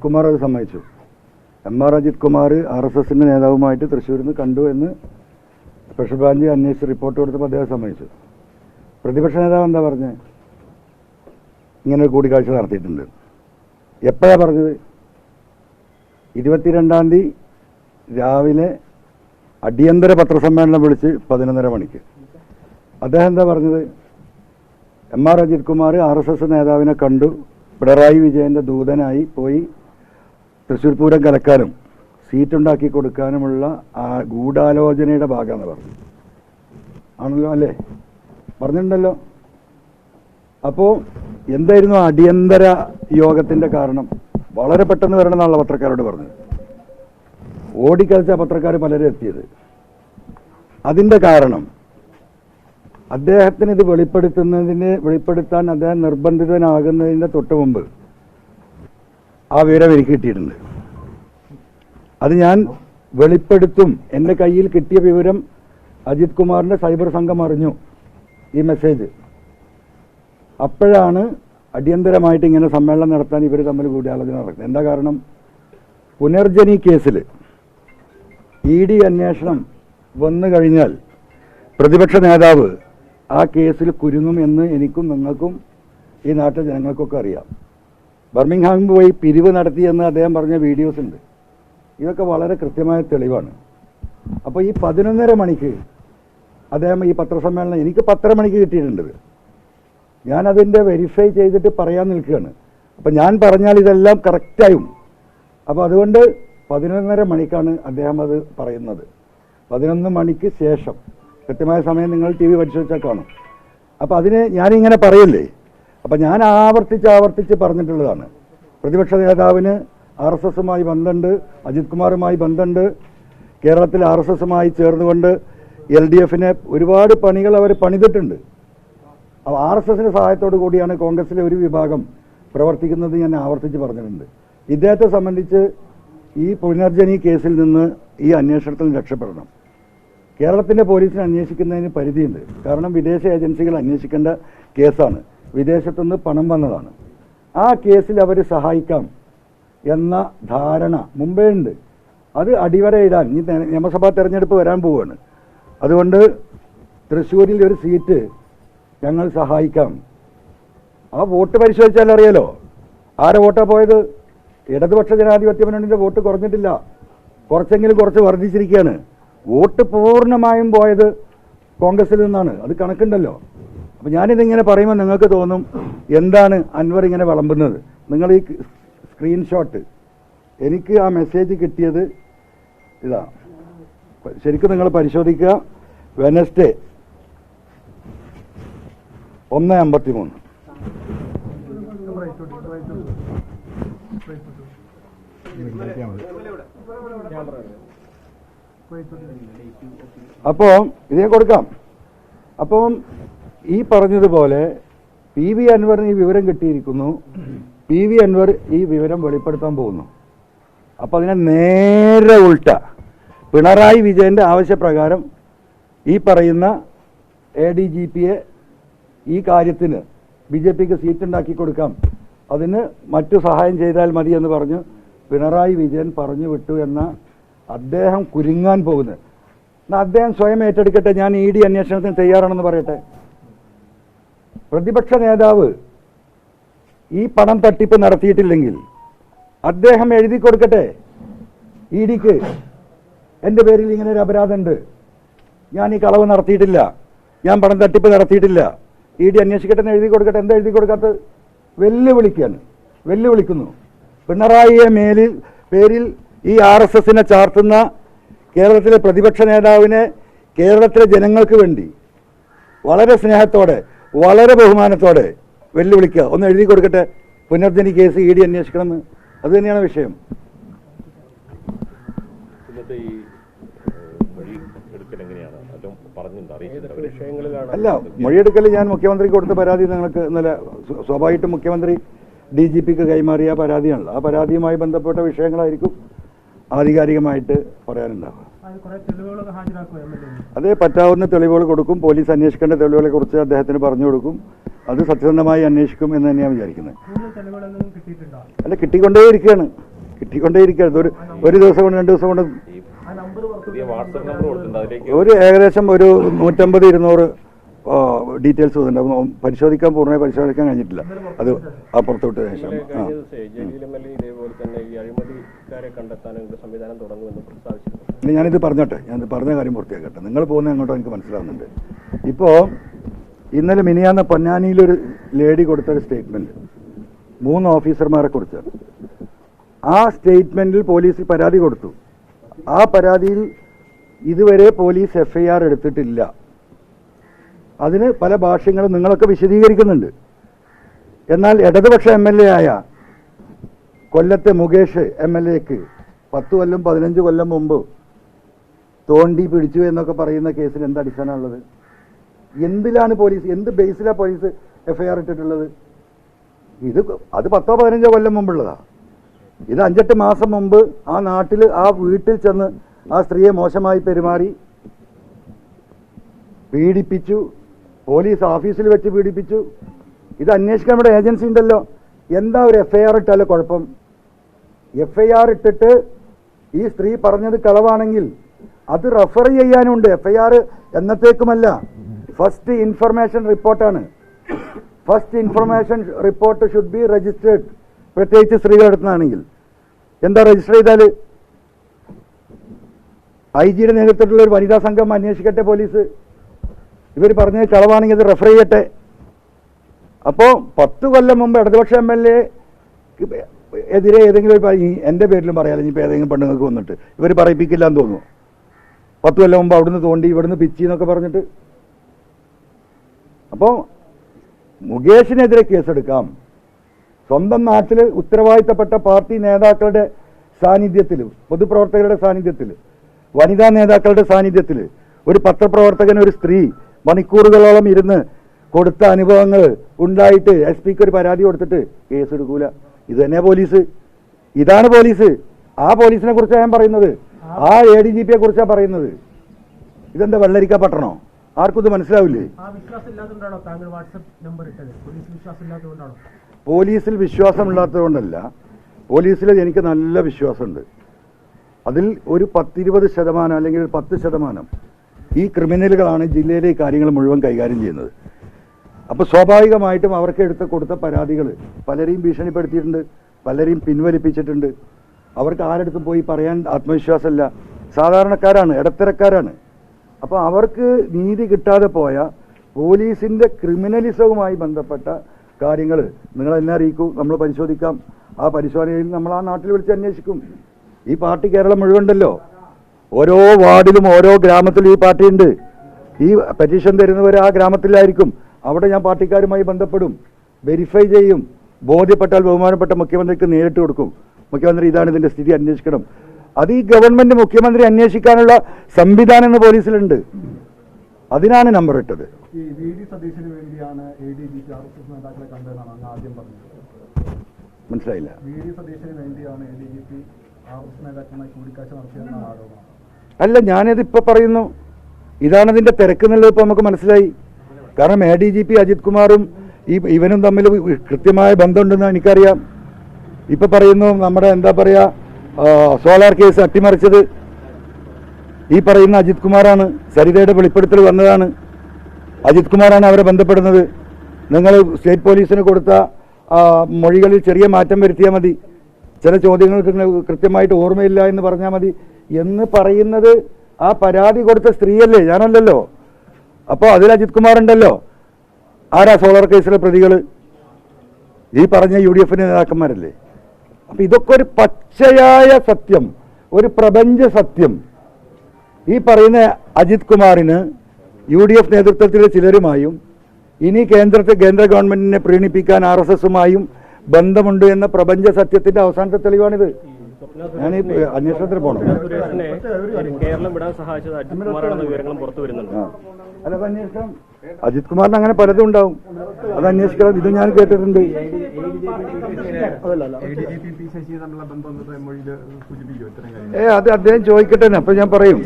കുമാർ അത് സമ്മതിച്ചു. എം.ആർ. അജിത് കുമാർ RSSന്റെ നേതാവുമായിട്ട് തൃശ്ശൂരിൽ നിന്ന് കണ്ടു എന്ന് സ്പെഷ്യൽ ബ്രാഞ്ച് അന്വേഷിച്ച് റിപ്പോർട്ട് കൊടുത്തപ്പോൾ അദ്ദേഹം സമ്മതിച്ചു. പ്രതിപക്ഷ നേതാവ് എന്താ പറഞ്ഞത്? ഇങ്ങനെ ഒരു കൂടിക്കാഴ്ച നടത്തിയിട്ടുണ്ട്. എപ്പോഴാണ് പറഞ്ഞത്? 22-ാം തീയതി രാവിലെ അടിയന്തര പത്രസമ്മേളനം വിളിച്ച് 11:30 മണിക്ക്. അദ്ദേഹം എന്താ പറഞ്ഞത്? എം.ആർ. അജിത് കുമാർ RSS നേതാവിനെ കണ്ടു, പിണറായി വിജയൻ്റെ ദൂതനായി പോയി തൃശ്ശൂർ പൂരം കലക്കാനും സീറ്റുണ്ടാക്കി കൊടുക്കാനുമുള്ള ആ ഗൂഢാലോചനയുടെ ഭാഗമെന്ന് പറഞ്ഞു. ആണല്ലോ അല്ലേ? പറഞ്ഞിട്ടുണ്ടല്ലോ. അപ്പോൾ എന്തായിരുന്നു അടിയന്തര യോഗത്തിൻ്റെ കാരണം? വളരെ പെട്ടെന്ന് വരണമെന്നാണല്ലോ പത്രക്കാരോട് പറഞ്ഞത്. ഓടിക്കളിച്ച പത്രക്കാർ പലരും എത്തിയത്. അതിൻ്റെ കാരണം അദ്ദേഹത്തിന് ഇത് വെളിപ്പെടുത്താൻ അദ്ദേഹം നിർബന്ധിതനാകുന്നതിൻ്റെ തൊട്ട് മുമ്പ് ആ വിവരം എനിക്ക് കിട്ടിയിട്ടുണ്ട്. അത് ഞാൻ വെളിപ്പെടുത്തും. എൻ്റെ കയ്യിൽ കിട്ടിയ വിവരം അജിത് കുമാറിൻ്റെ സൈബർ സംഘം അറിഞ്ഞു ഈ മെസ്സേജ്. അപ്പോഴാണ് അടിയന്തരമായിട്ട് ഇങ്ങനെ സമ്മേളനം നടത്താൻ ഇവർ തമ്മിൽ കൂടിയാലോചന നടക്കുന്നത്. എന്താ കാരണം? പുനർജനി കേസിൽ ED അന്വേഷണം വന്നു കഴിഞ്ഞാൽ പ്രതിപക്ഷ നേതാവ് ആ കേസിൽ കുരുങ്ങും എന്ന് എനിക്കും നിങ്ങൾക്കും ഈ നാട്ടിലെ ജനങ്ങൾക്കൊക്കെ അറിയാം. ബർമിംഗ്ഹാമിൽ പോയി പിരിവ് നടത്തിയെന്ന് അദ്ദേഹം പറഞ്ഞ വീഡിയോസ് ഉണ്ട്. ഇതൊക്കെ വളരെ കൃത്യമായ തെളിവാണ്. അപ്പോൾ ഈ 11:30 മണിക്ക് അദ്ദേഹം ഈ പത്രസമ്മേളനം എനിക്ക് 10:30 മണിക്ക് കിട്ടിയിട്ടുണ്ട്. ഞാനതിൻ്റെ വെരിഫൈ ചെയ്തിട്ട് പറയാൻ നിൽക്കുകയാണ്. അപ്പം ഞാൻ പറഞ്ഞാൽ ഇതെല്ലാം കറക്റ്റായും. അപ്പോൾ അതുകൊണ്ട് 11:30 മണിക്കാണ് അദ്ദേഹം അത് പറയുന്നത്. 11 മണിക്ക് ശേഷം കൃത്യമായ സമയം നിങ്ങൾ TV പരിശോധിച്ചാൽ കാണും. അപ്പോൾ അതിന് ഞാനിങ്ങനെ പറയല്ലേ. അപ്പം ഞാൻ ആവർത്തിച്ച് പറഞ്ഞിട്ടുള്ളതാണ്. പ്രതിപക്ഷ നേതാവിന് RSSുമായി ബന്ധമുണ്ട്, അജിത് കുമാറുമായി ബന്ധമുണ്ട്. കേരളത്തിൽ RSSുമായി ചേർന്നുകൊണ്ട് LDFനെ ഒരുപാട് പണികൾ അവർ പണിതിട്ടുണ്ട്. അപ്പോൾ RSSന്റെ സഹായത്തോടു കൂടിയാണ് കോൺഗ്രസിലെ ഒരു വിഭാഗം പ്രവർത്തിക്കുന്നത്. ഞാൻ ആവർത്തിച്ച് പറഞ്ഞിട്ടുണ്ട്. ഇദ്ദേഹത്തെ സംബന്ധിച്ച് ഈ പുനർജനി കേസിൽ നിന്ന് ഈ അന്വേഷണത്തിൽ രക്ഷപ്പെടണം. കേരളത്തിൻ്റെ പോലീസിനെ അന്വേഷിക്കുന്നതിന് പരിധിയുണ്ട്. കാരണം വിദേശ ഏജൻസികൾ അന്വേഷിക്കേണ്ട കേസാണ്. വിദേശത്തുനിന്ന് പണം വന്നതാണ്. ആ കേസിൽ അവർ സഹായിക്കാം എന്ന ധാരണ മുമ്പേ ഉണ്ട്. അത് അടിവരയിടാൻ ഇനി നിയമസഭാ തെരഞ്ഞെടുപ്പ് വരാൻ പോവുകയാണ്. അതുകൊണ്ട് തൃശ്ശൂരിൽ ഒരു സീറ്റ് ഞങ്ങൾ സഹായിക്കാം. ആ വോട്ട് പരിശോധിച്ചാൽ അറിയാലോ ആരെ വോട്ടാണ് പോയത്. ഇടതുപക്ഷ ജനാധിപത്യ മുന്നണിയുടെ വോട്ട് കുറഞ്ഞിട്ടില്ല, കുറച്ചെങ്കിലും കുറച്ച് വർദ്ധിച്ചിരിക്കുകയാണ്. വോട്ട് പൂർണ്ണമായും പോയത് കോൺഗ്രസിൽ നിന്നാണ്. അത് കണക്കുണ്ടല്ലോ. അപ്പം ഞാനിതിങ്ങനെ പറയുമ്പോൾ നിങ്ങൾക്ക് തോന്നും എന്താണ് അൻവർ ഇങ്ങനെ വിളമ്പുന്നത്. നിങ്ങൾ ഈ സ്ക്രീൻഷോട്ട് എനിക്ക് ആ മെസ്സേജ് കിട്ടിയത് ഇതാ. ശരിക്കും നിങ്ങൾ പരിശോധിക്കുക. വെനസ്ഡേ 1:53. അപ്പോൾ ഇതേ കൊടുക്കാം. അപ്പം ഈ പറഞ്ഞതുപോലെ PV അൻവറിന് ഈ വിവരം കിട്ടിയിരിക്കുന്നു. PV അൻവർ ഈ വിവരം വെളിപ്പെടുത്താൻ പോകുന്നു. അപ്പോൾ അതിനെ നേരെ ഉൾട്ട പിണറായി വിജയൻ്റെ ആവശ്യപ്രകാരം ഈ പറയുന്ന ADGPയെ ഈ കാര്യത്തിന് BJPക്ക് സീറ്റ് ഉണ്ടാക്കി കൊടുക്കാം, അതിന് മറ്റു സഹായം ചെയ്താൽ മതി എന്ന് പറഞ്ഞ് പിണറായി വിജയൻ പറഞ്ഞു വിട്ടു എന്ന അദ്ദേഹം കുരുങ്ങാൻ പോകുന്നത്. എന്നാൽ അദ്ദേഹം സ്വയം ഏറ്റെടുക്കട്ടെ. ഞാൻ ED അന്വേഷണത്തിന് തയ്യാറാണെന്ന് പറയട്ടെ. പ്രതിപക്ഷ നേതാവ് ഈ പണം തട്ടിപ്പ് നടത്തിയിട്ടില്ലെങ്കിൽ അദ്ദേഹം എഴുതി കൊടുക്കട്ടെ EDക്ക്, എൻ്റെ പേരിൽ ഇങ്ങനെ ഒരു അപരാധമുണ്ട്, ഞാൻ ഈ കളവ് നടത്തിയിട്ടില്ല, ഞാൻ പണം തട്ടിപ്പ് നടത്തിയിട്ടില്ല, ED അന്വേഷിക്കട്ടെ എന്ന് എഴുതി കൊടുക്കട്ടെ. എന്താ എഴുതി കൊടുക്കാത്തത്? വെല്ലുവിളിക്കുന്നു. പിണറായിയെ പേരിൽ ഈ RSSനെ ചാർത്തുന്ന കേരളത്തിലെ പ്രതിപക്ഷ നേതാവിനെ കേരളത്തിലെ ജനങ്ങൾക്ക് വേണ്ടി വളരെ സ്നേഹത്തോടെ വളരെ ബഹുമാനത്തോടെ വെല്ലുവിളിക്കുക. ഒന്ന് എഴുതി കൊടുക്കട്ടെ, പുനർജനി കേസ് ED അന്വേഷിക്കണമെന്ന്. അത് തന്നെയാണ് വിഷയം. അല്ല, മൊഴിയെടുക്കൽ ഞാൻ മുഖ്യമന്ത്രിക്ക് കൊടുത്ത പരാതി നിങ്ങൾക്ക് ഇന്നലെ സ്വാഭാവികമായിട്ടും മുഖ്യമന്ത്രി DGPക്ക് കൈമാറിയ പരാതിയാണല്ലോ. ആ പരാതിയുമായി ബന്ധപ്പെട്ട വിഷയങ്ങളായിരിക്കും ആധികാരികമായിട്ട് പറയാനുണ്ടാവുക. അതേ പറ്റാവുന്ന തെളിവുകൾ കൊടുക്കും. പോലീസ് അന്വേഷിക്കേണ്ട തെളിവുകളെ കുറിച്ച് അദ്ദേഹത്തിന് പറഞ്ഞു കൊടുക്കും. അത് സത്യസന്ധമായി അന്വേഷിക്കും എന്ന് തന്നെയാണ് വിചാരിക്കുന്നത്. അല്ല, കിട്ടിക്കൊണ്ടേയിരിക്കുകയാണ്. കിട്ടിക്കൊണ്ടേയിരിക്കരുത്. ഒരു ദിവസം കൊണ്ട് 2 ദിവസം കൊണ്ട് ഒരു ഏകദേശം ഒരു 150-200 ഡീറ്റെയിൽസ് വന്നിട്ടുണ്ട്. പൂർണ്ണമായി പരിശോധിക്കാൻ കഴിഞ്ഞിട്ടില്ല. അത് അപ്പുറത്തോട്ട് ശേഷം ഞാനിത് പറഞ്ഞോട്ടെ, ഞാനിത് പറഞ്ഞ കാര്യം പൂർത്തിയാക്കട്ടെ. നിങ്ങൾ പോകുന്ന എങ്ങോട്ടോ എനിക്ക് മനസ്സിലാവുന്നുണ്ട്. ഇപ്പോൾ ഇന്നലെ മിനിയാന്ന പൊന്നാനിയിലൊരു ലേഡി കൊടുത്തൊരു സ്റ്റേറ്റ്മെൻറ്റ് 3 ഓഫീസർമാരെ കുറിച്ച്. ആ സ്റ്റേറ്റ്മെൻറ്റിൽ പോലീസിൽ പരാതി കൊടുത്തു. ആ പരാതിയിൽ ഇതുവരെ പോലീസ് FIR എടുത്തിട്ടില്ല. അതിന് പല ഭാഷ്യങ്ങളും നിങ്ങളൊക്കെ വിശദീകരിക്കുന്നുണ്ട്. എന്നാൽ ഇടതുപക്ഷ MLA ആയ കൊല്ലത്തെ മുകേഷ് MLAക്ക് 10 കൊല്ലം 15 കൊല്ലം മുമ്പ് തോണ്ടി പിടിച്ചു എന്നൊക്കെ പറയുന്ന കേസിൽ എന്ത് അടിസ്ഥാനമുള്ളത്? എന്തിലാണ് പോലീസ്, എന്ത് ബേസിലാണ് പോലീസ് FIR ഇട്ടിട്ടുള്ളത്? അത് 10-15 കൊല്ലം മുമ്പുള്ളതാ. ഇത് 5-8 മാസം മുമ്പ് ആ നാട്ടിൽ ആ വീട്ടിൽ ചെന്ന് ആ സ്ത്രീയെ മോശമായി പെരുമാറി പീഡിപ്പിച്ചു, പോലീസ് ഓഫീസിൽ വെച്ച് പീഡിപ്പിച്ചു. ഇത് അന്വേഷിക്കാൻ ഇവിടെ ഏജൻസി ഉണ്ടല്ലോ. എന്താ ഒരു FIR ഇട്ടാലോ കുഴപ്പം? FIR ഇട്ടിട്ട് ഈ സ്ത്രീ പറഞ്ഞത് കളവാണെങ്കിൽ അത് റെഫർ ചെയ്യാനുണ്ട്. FIR എന്നത്തേക്കുമല്ല, ഫസ്റ്റ് ഇൻഫർമേഷൻ റിപ്പോർട്ടാണ്. First information report should be registered. പ്രത്യേകിച്ച് സ്ത്രീകൾ എടുത്തതാണെങ്കിൽ എന്താ രജിസ്റ്റർ ചെയ്താൽ? IG-യുടെ നേതൃത്വത്തിലുള്ള ഒരു വനിതാ സംഘം അന്വേഷിക്കട്ടെ പോലീസ്. ഇവർ പറഞ്ഞത് കളവാണെങ്കിൽ അത് റെഫർ ചെയ്യട്ടെ. അപ്പോൾ 10 കൊല്ലം മുമ്പ് ഇടതുപക്ഷ MLA എതിരെ ഏതെങ്കിലും എൻ്റെ പേരിലും പറയാമല്ലോ, ഇനിയിപ്പോൾ ഏതെങ്കിലും പെണ്ണുങ്ങൾക്ക് വന്നിട്ട് ഇവർ പറയിപ്പിക്കില്ല എന്ന് തോന്നുന്നു. 10 കൊല്ലം മുമ്പ് അവിടുന്ന് തോണ്ടി ഇവിടുന്ന് പിച്ചി എന്നൊക്കെ പറഞ്ഞിട്ട്. അപ്പോൾ മുകേഷിനെതിരെ കേസെടുക്കാം. സ്വന്തം നാട്ടിൽ ഉത്തരവാദിത്തപ്പെട്ട പാർട്ടി നേതാക്കളുടെ സാന്നിധ്യത്തിൽ, പൊതുപ്രവർത്തകരുടെ സാന്നിധ്യത്തിൽ, വനിതാ നേതാക്കളുടെ സാന്നിധ്യത്തിൽ ഒരു പത്രപ്രവർത്തകൻ, ഒരു സ്ത്രീ മണിക്കൂറുകളോളം ഇരുന്ന് കൊടുത്ത അനുഭവങ്ങൾ ഉണ്ടായിട്ട് SP-ക്ക് ഒരു പരാതി കൊടുത്തിട്ട് കേസെടുക്കൂല. ഇത് തന്നെ പോലീസ്. ഇതാണ് പോലീസ്. ആ പോലീസിനെ കുറിച്ചാണ് ഞാൻ പറയുന്നത്. ആ ADGP-യെ കുറിച്ചാണ് പറയുന്നത്. ഇതെന്താ വെള്ളരിക്ക പട്ടണോ? ആർക്കും ഇത് മനസ്സിലാവില്ലേ? പോലീസിൽ വിശ്വാസമില്ലാത്തതുകൊണ്ടല്ല, പോലീസിൽ എനിക്ക് നല്ല വിശ്വാസമുണ്ട്. അതിൽ ഒരു 10-20% അല്ലെങ്കിൽ 10% ഈ ക്രിമിനലുകളാണ് ജില്ലയിലെ ഈ കാര്യങ്ങൾ മുഴുവൻ കൈകാര്യം ചെയ്യുന്നത്. അപ്പോൾ സ്വാഭാവികമായിട്ടും അവർക്ക് കൊടുത്ത പരാതികൾ പലരെയും ഭീഷണിപ്പെടുത്തിയിട്ടുണ്ട്, പലരെയും പിൻവലിപ്പിച്ചിട്ടുണ്ട്. അവർക്ക് ആരെടുത്തും പോയി പറയാൻ ആത്മവിശ്വാസമല്ല. സാധാരണക്കാരാണ്, ഇടത്തരക്കാരാണ്. അപ്പോൾ അവർക്ക് നീതി കിട്ടാതെ പോയ പോലീസിൻ്റെ ക്രിമിനലിസവുമായി ബന്ധപ്പെട്ട കാര്യങ്ങൾ നിങ്ങളെന്നെ അറിയിക്കൂ, നമ്മൾ പരിശോധിക്കാം. ആ പരിശോധനയിൽ നമ്മൾ ആ നാട്ടിൽ വിളിച്ച് അന്വേഷിക്കും. ഈ പാർട്ടി കേരളം മുഴുവനുണ്ടല്ലോ. ഓരോ വാർഡിലും ഓരോ ഗ്രാമത്തിലും ഈ പാർട്ടിയുണ്ട്. ഈ പെറ്റീഷൻ തരുന്നവർ ആ ഗ്രാമത്തിലായിരിക്കും. അവിടെ ഞാൻ പാർട്ടിക്കാരുമായി ബന്ധപ്പെടും, വെരിഫൈ ചെയ്യും. ബോധ്യപ്പെട്ടാൽ ബഹുമാനപ്പെട്ട മുഖ്യമന്ത്രിക്ക് നേരിട്ട് കൊടുക്കും. മുഖ്യമന്ത്രി ഇതാണ് ഇതിൻ്റെ സ്ഥിതി, അന്വേഷിക്കണം. അത് ഈ ഗവൺമെൻറ് മുഖ്യമന്ത്രി അന്വേഷിക്കാനുള്ള സംവിധാനം ഇന്ന് പോലീസിലുണ്ട്. അതിനാണ് നമ്പർ ഇട്ടത്. മനസ്സിലായില്ല? അല്ല, ഞാനത് ഇപ്പൊ പറയുന്നു. ഇതാണ് ഇതിന്റെ തിരക്ക് എന്നുള്ളത് ഇപ്പൊ നമുക്ക് മനസ്സിലായി. കാരണം ADGP അജിത് കുമാറും ഇവനും തമ്മിൽ കൃത്യമായ ബന്ധമുണ്ടെന്ന് എനിക്കറിയാം. ഇപ്പൊ പറയുന്നു നമ്മുടെ എന്താ പറയാ, സോളാർ കേസ് അട്ടിമറിച്ചത് ഈ പറയുന്ന അജിത് കുമാറാണ്. സരിതയുടെ വെളിപ്പെടുത്തൽ വന്നതാണ്. അജിത് കുമാറാണ് അവരെ ബന്ധപ്പെടുന്നത്. നിങ്ങൾ സ്റ്റേറ്റ് പോലീസിന് കൊടുത്ത മൊഴികളിൽ ചെറിയ മാറ്റം വരുത്തിയാൽ മതി, ചില ചോദ്യങ്ങൾക്ക് കൃത്യമായിട്ട് ഓർമ്മയില്ല എന്ന് പറഞ്ഞാൽ മതി എന്ന് പറയുന്നത് ആ പരാതി കൊടുത്ത സ്ത്രീയല്ലേ, ഞാനല്ലല്ലോ. അപ്പോൾ അതിൽ അജിത് കുമാർ ഉണ്ടല്ലോ. ആരാ സോളാർ കേസിലെ പ്രതികൾ? ഈ പറഞ്ഞ UDF നേതാക്കന്മാരല്ലേ. അപ്പം ഇതൊക്കെ ഒരു പച്ചയായ സത്യം, ഒരു പ്രപഞ്ച സത്യം. ഈ പറയുന്ന അജിത് കുമാറിന് UDF നേതൃത്വത്തിലെ ചിലരുമായും ഇനി കേന്ദ്ര ഗവൺമെന്റിനെ പ്രീണിപ്പിക്കാൻ RSSുമായും ബന്ധമുണ്ട് എന്ന പ്രപഞ്ച സത്യത്തിന്റെ അവസാനത്തെ തെളിവാണിത്. ഞാൻ ഈ അന്വേഷണത്തിന് പോകണം. കേരളം വിടാൻ സഹായിച്ചത് അജിത് കുമാറാണെന്ന വിവരങ്ങളും പുറത്തു വരുന്നുണ്ട്. അല്ല, അത് അന്വേഷണം. അജിത് കുമാറിന് അങ്ങനെ പലതും ഉണ്ടാവും, അത് അന്വേഷിക്കണം. ഇത് ഞാൻ കേട്ടിട്ടുണ്ട്. അത് അദ്ദേഹം ചോദിക്കട്ടെ, അപ്പൊ ഞാൻ പറയും.